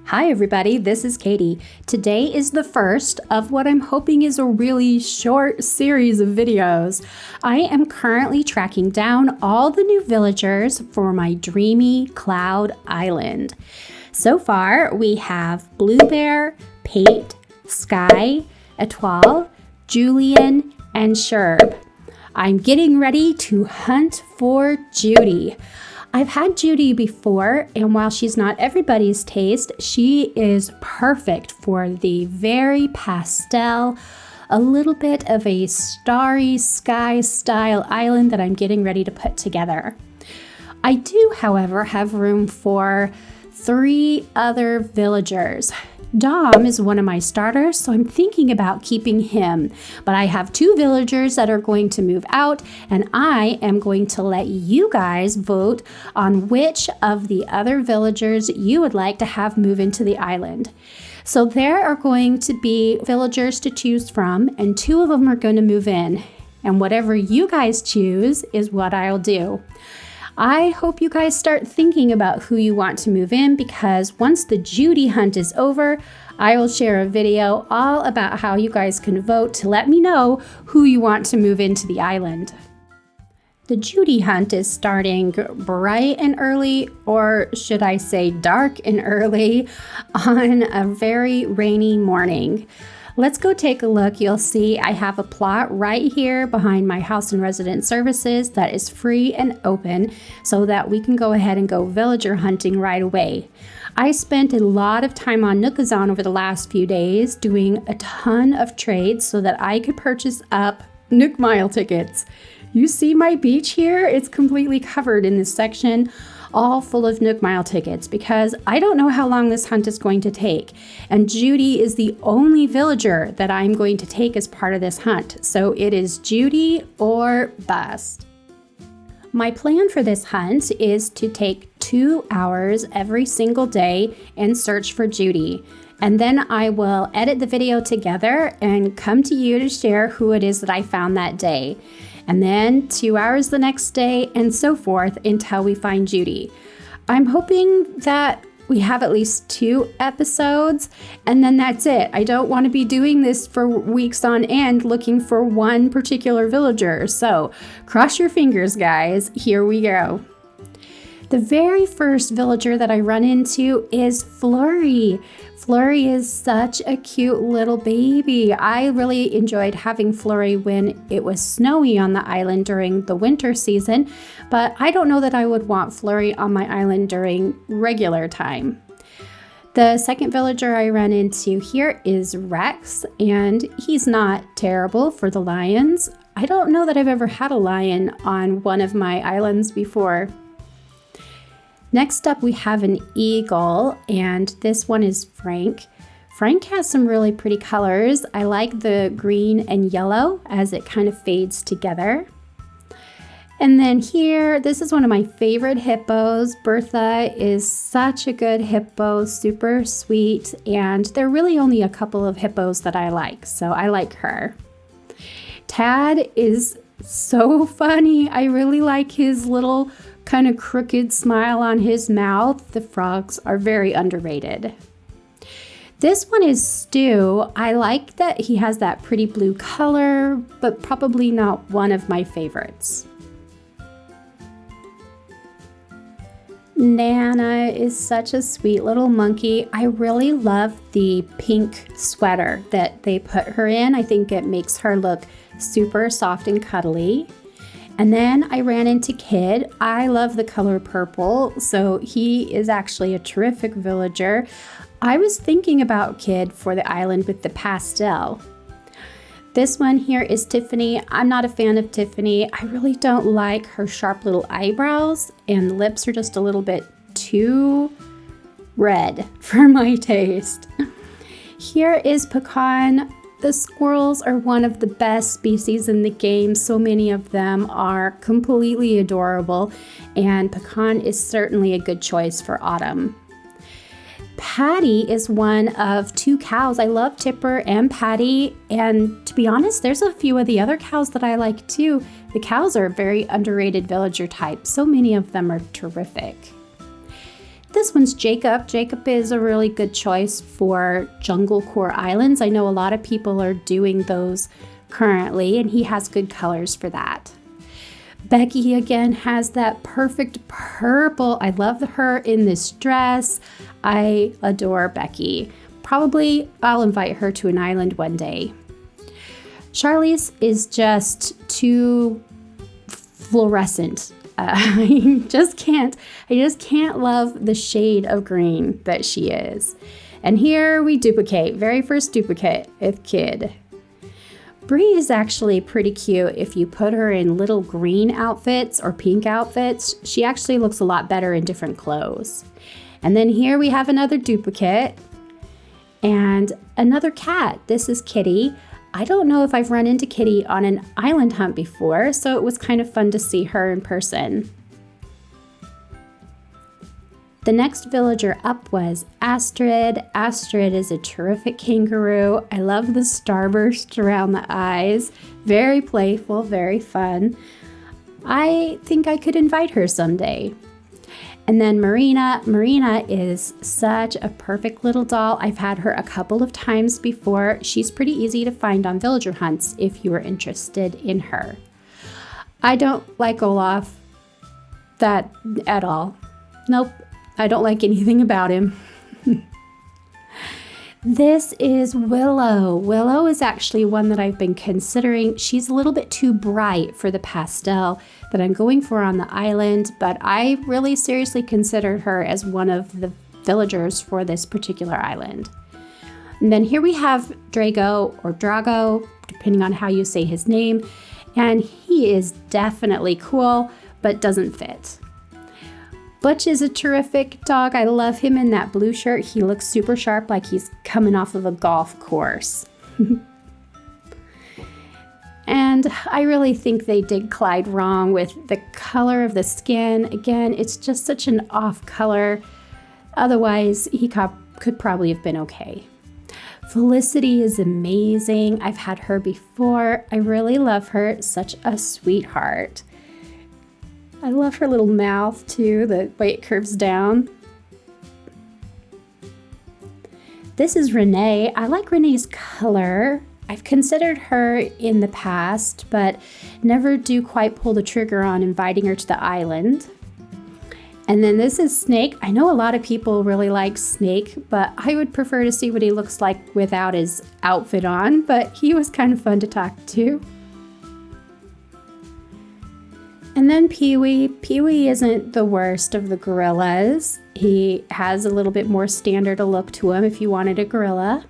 Hi everybody, this is Katie. Today is the first of what I'm hoping is a really short series of videos. I am currently tracking down all the new villagers for my Dreamy Cloud Island. So far, we have Blue Bear, Pate, Sky, Etoile, Julian, and Sherb. I'm getting ready to hunt for Judy. I've had Judy before, and while she's not everybody's taste, she is perfect for the very pastel, a little bit of a starry sky style island that I'm getting ready to put together. I do, however, have room for 3 other villagers. Dom is one of my starters, so I'm thinking about keeping him. But I have 2 villagers that are going to move out, and I am going to let you guys vote on which of the other villagers you would like to have move into the island. So there are going to be villagers to choose from, and 2 of them are going to move in. And whatever you guys choose is what I'll do. I hope you guys start thinking about who you want to move in, because once the Judy hunt is over, I will share a video all about how you guys can vote to let me know who you want to move into the island. The Judy hunt is starting bright and early, or should I say dark and early, on a very rainy morning. Let's go take a look. You'll see I have a plot right here behind my house and resident services that is free and open so that we can go ahead and go villager hunting right away. I spent a lot of time on Nookazon over the last few days doing a ton of trades so that I could purchase up Nook Mile tickets. You see my beach here? It's completely covered in this section, all full of Nook Mile tickets, because I don't know how long this hunt is going to take. And Judy is the only villager that I'm going to take as part of this hunt. So it is Judy or bust. My plan for this hunt is to take 2 hours every single day and search for Judy. And then I will edit the video together and come to you to share who it is that I found that day. And then 2 hours the next day, and so forth until we find Judy. I'm hoping that we have at least 2 episodes, and then that's it. I don't want to be doing this for weeks on end looking for one particular villager. So cross your fingers, guys. Here we go. The very first villager that I run into is Flurry. Flurry is such a cute little baby. I really enjoyed having Flurry when it was snowy on the island during the winter season, but I don't know that I would want Flurry on my island during regular time. The second villager I run into here is Rex, and he's not terrible for the lions. I don't know that I've ever had a lion on one of my islands before. Next up, we have an eagle, and this one is Frank. Frank has some really pretty colors. I like the green and yellow as it kind of fades together. And then here, this is one of my favorite hippos. Bertha is such a good hippo, super sweet, and there are really only a couple of hippos that I like, so I like her. Tad is so funny. I really like his little kind of crooked smile on his mouth. The frogs are very underrated. This one is Stu. I like that he has that pretty blue color, but probably not one of my favorites. Nana is such a sweet little monkey. I really love the pink sweater that they put her in. I think it makes her look super soft and cuddly. And then I ran into Kid. I love the color purple, so he is actually a terrific villager. I was thinking about Kid for the island with the pastel. This one here is Tiffany. I'm not a fan of Tiffany. I really don't like her sharp little eyebrows, and the lips are just a little bit too red for my taste. Here is Pecan. The squirrels are one of the best species in the game. So many of them are completely adorable, and Pecan is certainly a good choice for autumn. Patty is one of 2 cows. I love Tipper and Patty, and to be honest, there's a few of the other cows that I like too. The cows are a very underrated villager type. So many of them are terrific. This one's Jacob. Jacob is a really good choice for jungle core islands. I know a lot of people are doing those currently, and he has good colors for that. Becky again has that perfect purple. I love her in this dress. I adore Becky. Probably I'll invite her to an island one day. Charlize is just too fluorescent. I just can't love the shade of green that she is. And here we duplicate, very first duplicate with Kid. Bree is actually pretty cute if you put her in little green outfits or pink outfits. She actually looks a lot better in different clothes. And then here we have another duplicate and another cat. This is Kitty. I don't know if I've run into Kitty on an island hunt before, so it was kind of fun to see her in person. The next villager up was Astrid. Astrid is a terrific kangaroo. I love the starburst around the eyes. Very playful, very fun. I think I could invite her someday. And then Marina. Marina is such a perfect little doll. I've had her a couple of times before. She's pretty easy to find on villager hunts if you are interested in her. I don't like Olaf that at all. Nope, I don't like anything about him. This is Willow. Willow is actually one that I've been considering. She's a little bit too bright for the pastel that I'm going for on the island, but I really seriously considered her as one of the villagers for this particular island. And then here we have Drago or Drago, depending on how you say his name, and he is definitely cool, but doesn't fit. Butch is a terrific dog. I love him in that blue shirt. He looks super sharp, like he's coming off of a golf course. And I really think they did Clyde wrong with the color of the skin. Again, it's just such an off color. Otherwise, he could probably have been okay. Felicity is amazing. I've had her before. I really love her. Such a sweetheart. I love her little mouth too, the way it curves down. This is Renee. I like Renee's color. I've considered her in the past, but never do quite pull the trigger on inviting her to the island. And then this is Snake. I know a lot of people really like Snake, but I would prefer to see what he looks like without his outfit on, but he was kind of fun to talk to. And then Pee-wee. Pee-wee isn't the worst of the gorillas. He has a little bit more standard a look to him if you wanted a gorilla.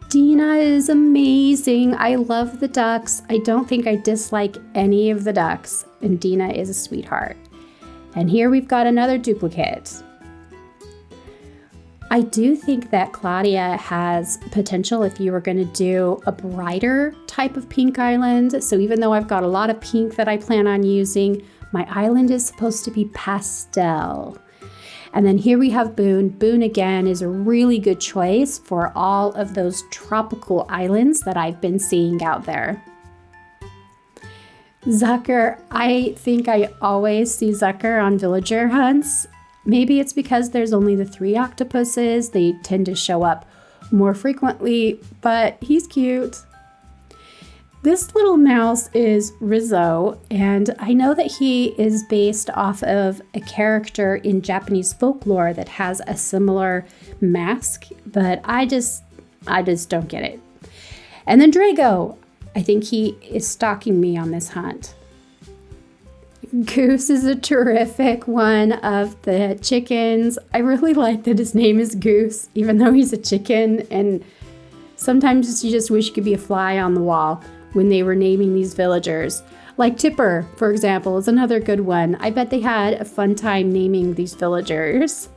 Dina is amazing. I love the ducks. I don't think I dislike any of the ducks, and Dina is a sweetheart. And here we've got another duplicate. I do think that Claudia has potential if you were going to do a brighter type of pink island. So even though I've got a lot of pink that I plan on using, my island is supposed to be pastel. And then here we have Boone. Boone again is a really good choice for all of those tropical islands that I've been seeing out there. Zucker, I think I always see Zucker on villager hunts. Maybe it's because there's only the 3 octopuses. They tend to show up more frequently, but he's cute. This little mouse is Rizzo, and I know that he is based off of a character in Japanese folklore that has a similar mask, but I just don't get it. And then Drago, I think he is stalking me on this hunt. Goose is a terrific one of the chickens. I really like that his name is Goose, even though he's a chicken, and sometimes you just wish you could be a fly on the wall when they were naming these villagers. Like Tipper, for example, is another good one. I bet they had a fun time naming these villagers.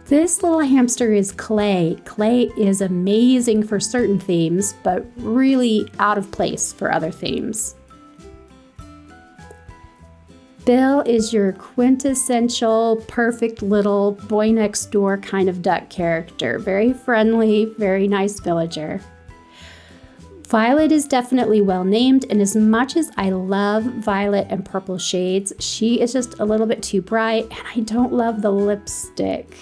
This little hamster is Clay. Clay is amazing for certain themes, but really out of place for other themes. Bill is your quintessential, perfect little boy next door kind of duck character. Very friendly, very nice villager. Violet is definitely well named, and as much as I love violet and purple shades, she is just a little bit too bright, and I don't love the lipstick.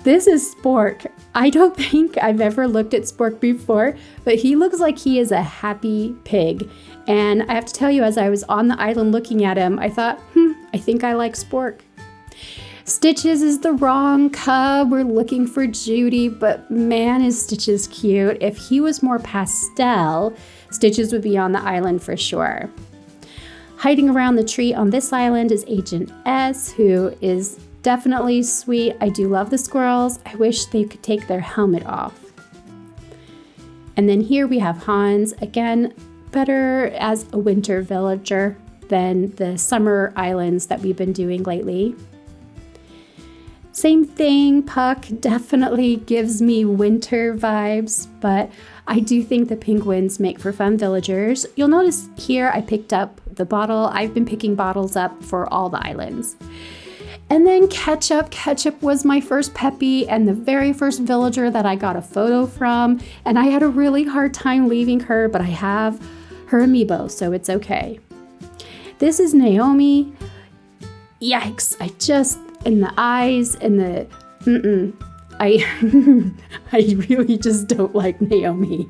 This is Spork. I don't think I've ever looked at Spork before, but he looks like he is a happy pig. And I have to tell you, as I was on the island looking at him, I thought, I think I like Spork. Stitches is the wrong cub. We're looking for Judy, but man, is Stitches cute. If he was more pastel, Stitches would be on the island for sure. Hiding around the tree on this island is Agent S, who is definitely sweet. I do love the squirrels. I wish they could take their helmet off. And then here we have Hans, again, better as a winter villager than the summer islands that we've been doing lately. Same thing, Puck definitely gives me winter vibes, but I do think the penguins make for fun villagers. You'll notice here I picked up the bottle. I've been picking bottles up for all the islands. And then Ketchup. Ketchup was my first Peppy and the very first villager that I got a photo from, and I had a really hard time leaving her, but I have her Amiibo, so it's okay. This is Naomi. Yikes, and the eyes and the, I really just don't like Naomi.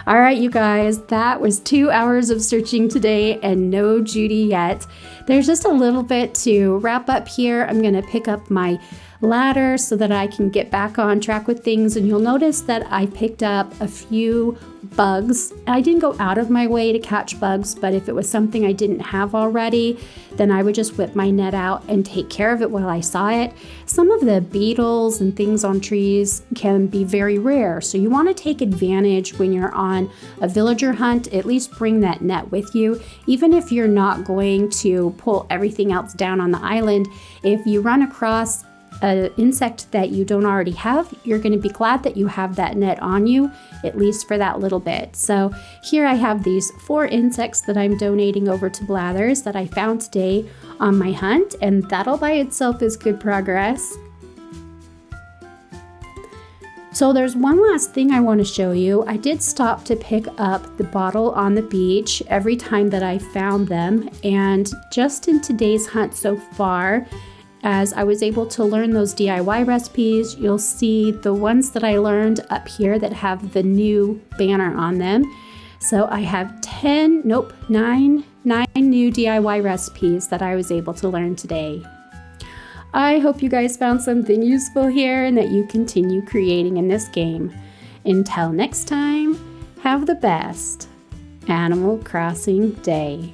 All right, you guys, that was 2 hours of searching today and no Judy yet. There's just a little bit to wrap up here. I'm gonna pick up my ladder so that I can get back on track with things, and you'll notice that I picked up a few bugs. I didn't go out of my way to catch bugs, but if it was something I didn't have already, then I would just whip my net out and take care of it while I saw it. Some of the beetles and things on trees can be very rare, so you want to take advantage when you're on a villager hunt. At least bring that net with you. Even if you're not going to pull everything else down on the island, if you run across an insect that you don't already have, you're going to be glad that you have that net on you, at least for that little bit. So here I have these 4 insects that I'm donating over to Blathers that I found today on my hunt, and that all by itself is good progress. So there's one last thing I want to show you. I did stop to pick up the bottle on the beach every time that I found them, and just in today's hunt so far, as I was able to learn those DIY recipes, you'll see the ones that I learned up here that have the new banner on them. So I have 9 new DIY recipes that I was able to learn today. I hope you guys found something useful here and that you continue creating in this game. Until next time, have the best Animal Crossing day.